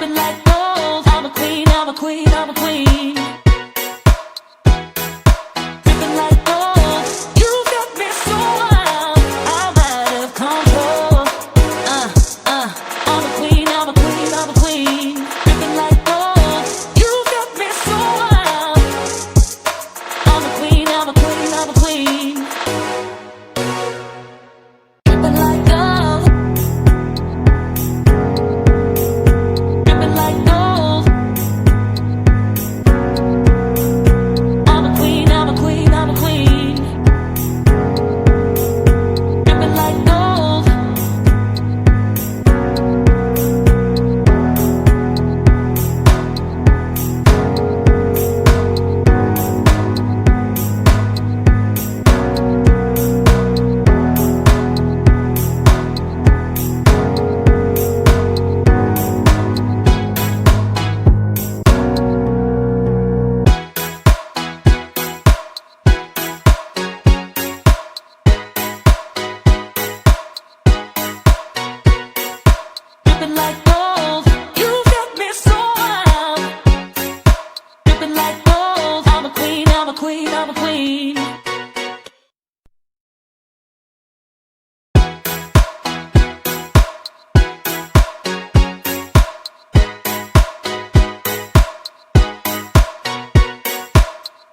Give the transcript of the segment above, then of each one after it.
dripping like gold. I'm a queen, I'm a queen, I'm a queen. Dripping like gold. You got me so wild, I'm out of control. I'm a queen, I'm a queen, I'm a queen. Dripping like gold. You got me so wild. I'm a queen, I'm a queen, I'm a queen. Dripping like gold. Dripping like gold. I'm a queen, I'm a queen, I'm a queen. Dripping like gold. Dripping like gold, you got me so wild. Dripping like gold, I'm a queen, I'm a queen, I'm a queen.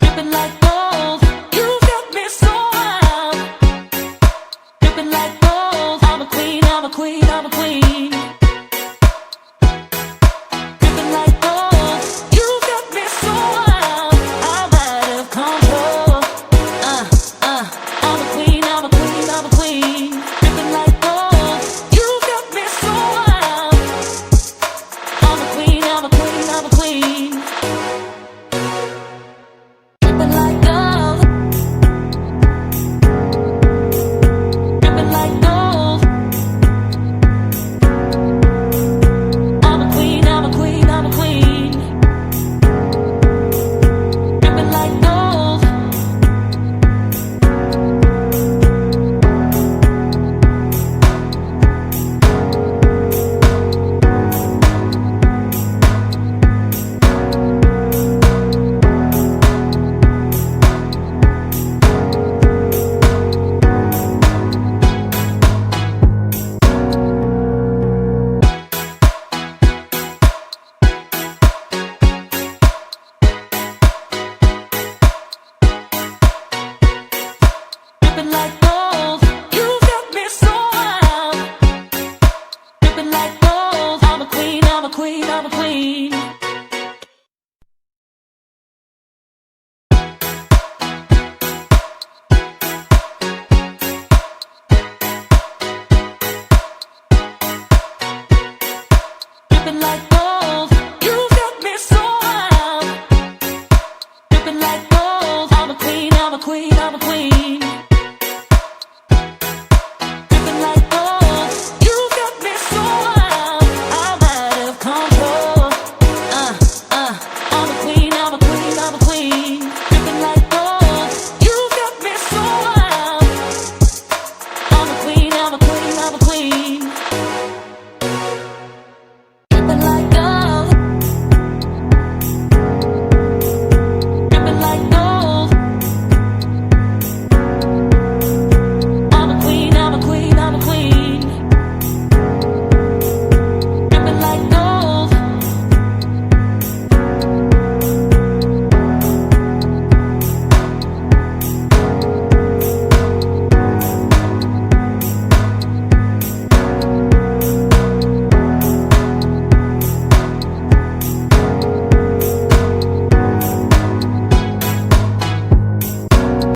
Dripping like gold, you got me so wild. Dripping like gold, I'm a queen, I'm a queen, I'm a queen. Dripping like gold, you got me so wild, I'm out of control. I'm a queen, I'm a queen, I'm a queen. Dripping like gold, you got me so wild. I'm a queen, I'm a queen, I'm a queen. Dripping like gold. Dripping like gold. I'm a queen, I'm a queen, I'm a queen. Dripping like gold. Dripping like gold, you got me so wild. Dripping like gold, I'm a queen, I'm a queen, I'm a queen. Dripping like